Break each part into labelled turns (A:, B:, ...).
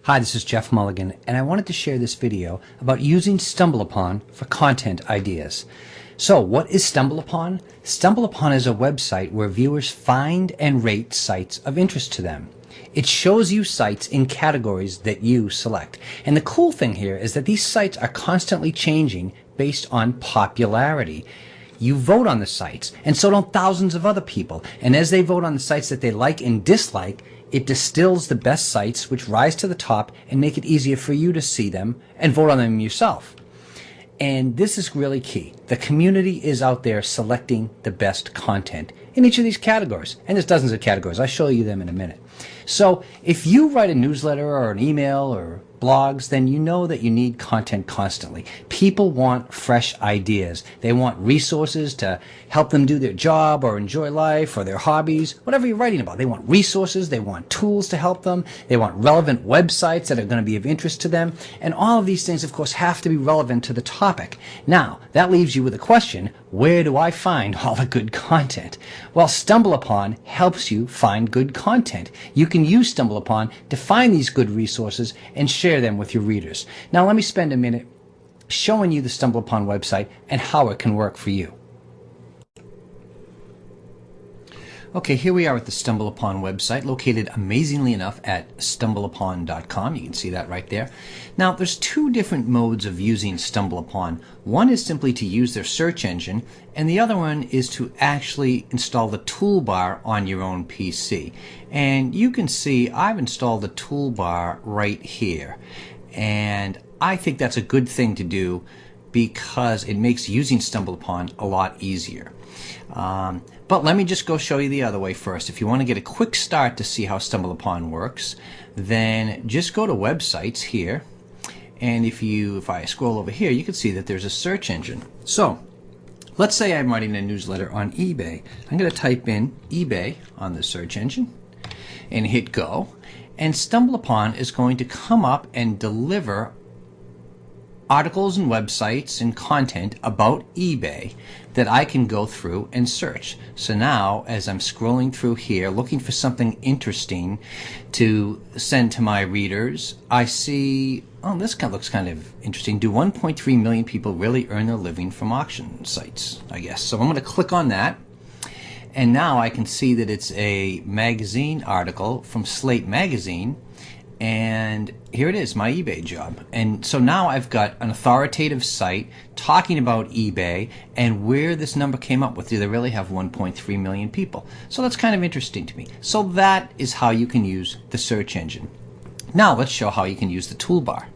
A: Hi, this is Jeff Mulligan, and I wanted to share this video about using StumbleUpon for content ideas. So, what is StumbleUpon? StumbleUpon is a website where viewers find and rate sites of interest to them. It shows you sites in categories that you select. And the cool thing here is that these sites are constantly changing based on popularity. You vote on the sites, and so don't thousands of other people. And as they vote on the sites that they like and dislike, it distills the best sites which rise to the top and make it easier for you to see them and vote on them yourself. And this is really key. The community is out there selecting the best content in each of these categories. And there's dozens of categories. I'll show you them in a minute. So if you write a newsletter or an email or blogs, then you know that you need content constantly. People want fresh ideas. They want resources to help them do their job or enjoy life or their hobbies, whatever you're writing about. They want resources. They want tools to help them. They want relevant websites that are going to be of interest to them. And all of these things, of course, have to be relevant to the topic. Now, that leaves you with a question: where do I find all the good content? Well, StumbleUpon helps you find good content. You can use StumbleUpon to find these good resources and share them with your readers. Now, let me spend a minute showing you the StumbleUpon website and how it can work for you. Okay, here we are at the StumbleUpon website, located amazingly enough at StumbleUpon.com. You can see that right there. Now, there's two different modes of using StumbleUpon. One is simply to use their search engine, and the other one is to actually install the toolbar on your own PC. And you can see I've installed the toolbar right here. And I think that's a good thing to do because it makes using StumbleUpon a lot easier. But let me just go show you the other way first. If you want to get a quick start to see how StumbleUpon works, then just go to websites here, and if I scroll over here, you can see that there's a search engine. So let's say I'm writing a newsletter on eBay. I'm going to type in eBay on the search engine and hit go, and StumbleUpon is going to come up and deliver articles and websites and content about eBay that I can go through and search. So now, as I'm scrolling through here looking for something interesting to send to my readers, I see, oh, this looks kind of interesting. Do 1.3 million people really earn their living from auction sites, I guess? So I'm going to click on that, and now I can see that it's a magazine article from Slate Magazine. And here it is, my eBay job. And so now I've got an authoritative site talking about eBay and where this number came up with. Do they really have 1.3 million people? So that's kind of interesting to me. So that is how you can use the search engine. Now let's show how you can use the toolbar.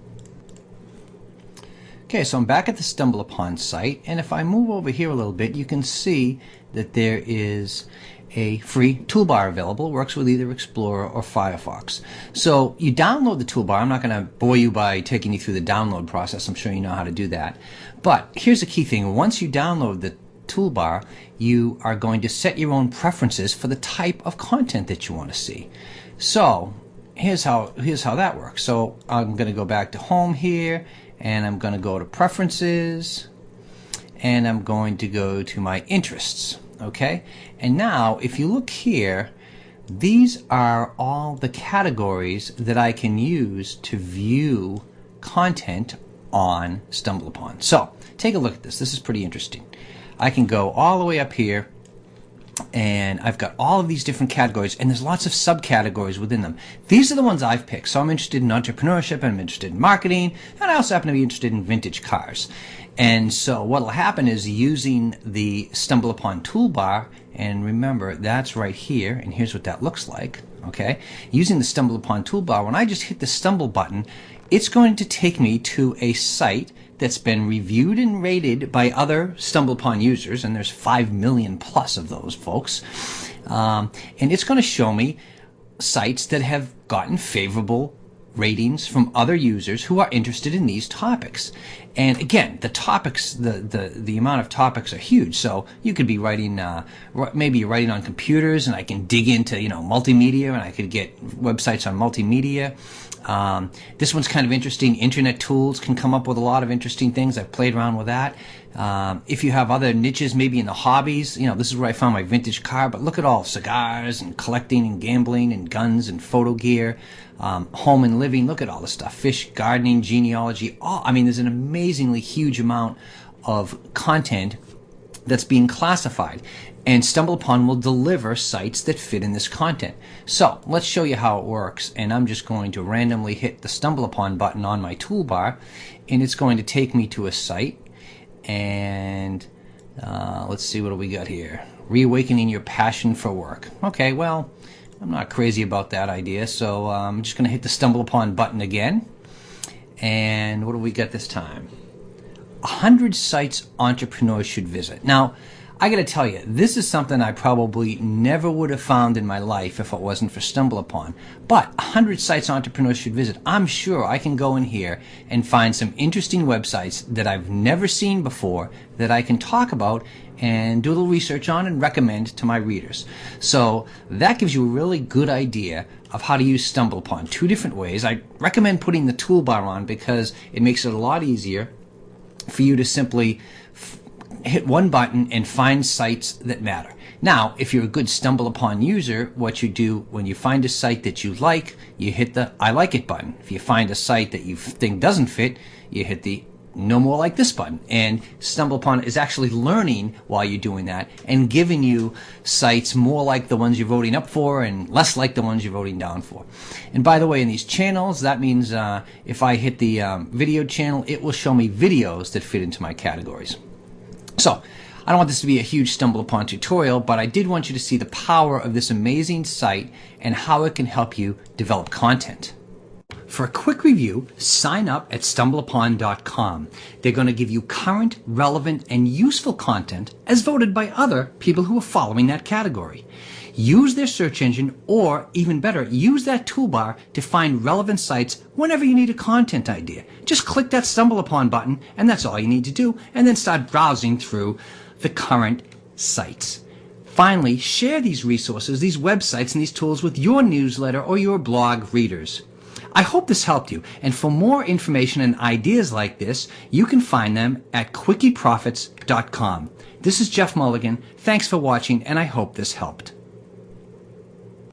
A: Okay, so I'm back at the StumbleUpon site, and if I move over here a little bit, you can see that there is a free toolbar available. It works with either Explorer or Firefox. So you download the toolbar. I'm not going to bore you by taking you through the download process. I'm sure you know how to do that. But here's the key thing. Once you download the toolbar, you are going to set your own preferences for the type of content that you want to see. So here's how that works. So I'm going to go back to home here, and I'm going to go to preferences, and I'm going to go to my interests. Okay, and now if you look here, these are all the categories that I can use to view content on StumbleUpon. So take a look at this. This is pretty interesting. I can go all the way up here, and I've got all of these different categories, and there's lots of subcategories within them. These are the ones I've picked. So I'm interested in entrepreneurship, I'm interested in marketing, and I also happen to be interested in vintage cars. And so what will happen is, using the StumbleUpon toolbar, and remember that's right here, and here's what that looks like, okay? Using the StumbleUpon toolbar, when I just hit the stumble button, it's going to take me to a site that's been reviewed and rated by other StumbleUpon users, and there's 5 million plus of those folks. And it's going to show me sites that have gotten favorable ratings from other users who are interested in these topics. And again, the topics, the amount of topics are huge. So you could be writing, maybe you're writing on computers, and I can dig into, multimedia, and I could get websites on multimedia. This one's kind of interesting. Internet tools can come up with a lot of interesting things. I've played around with that. If you have other niches, maybe in the hobbies, this is where I found my vintage car, but look at all cigars and collecting and gambling and guns and photo gear, home and living. Look at all the stuff, fish, gardening, genealogy. There's an amazingly huge amount of content that's being classified, and StumbleUpon will deliver sites that fit in this content. So let's show you how it works, and I'm just going to randomly hit the StumbleUpon button on my toolbar, and it's going to take me to a site. And let's see, what do we got here? Reawakening your passion for work. Okay, well, I'm not crazy about that idea, so I'm just going to hit the StumbleUpon button again. And what do we got this time? 100 sites entrepreneurs should visit. Now, I got to tell you, this is something I probably never would have found in my life if it wasn't for StumbleUpon. But 100 sites entrepreneurs should visit. I'm sure I can go in here and find some interesting websites that I've never seen before that I can talk about and do a little research on and recommend to my readers. So that gives you a really good idea of how to use StumbleUpon. Two different ways. I recommend putting the toolbar on because it makes it a lot easier for you to simply hit one button and find sites that matter. Now, if you're a good StumbleUpon user, what you do when you find a site that you like, you hit the I like it button. If you find a site that you think doesn't fit, you hit the no more like this button. And StumbleUpon is actually learning while you're doing that and giving you sites more like the ones you're voting up for and less like the ones you're voting down for. And by the way, in these channels, that means if I hit the video channel, it will show me videos that fit into my categories. So, I don't want this to be a huge StumbleUpon tutorial, but I did want you to see the power of this amazing site and how it can help you develop content. For a quick review, sign up at StumbleUpon.com. They're going to give you current, relevant, and useful content as voted by other people who are following that category. Use their search engine, or even better, use that toolbar to find relevant sites whenever you need a content idea. Just click that StumbleUpon button, and that's all you need to do, and then start browsing through the current sites. Finally, share these resources, these websites, and these tools with your newsletter or your blog readers. I hope this helped you, and for more information and ideas like this, you can find them at quickyprofits.com. This is Jeff Mulligan. Thanks for watching, and I hope this helped.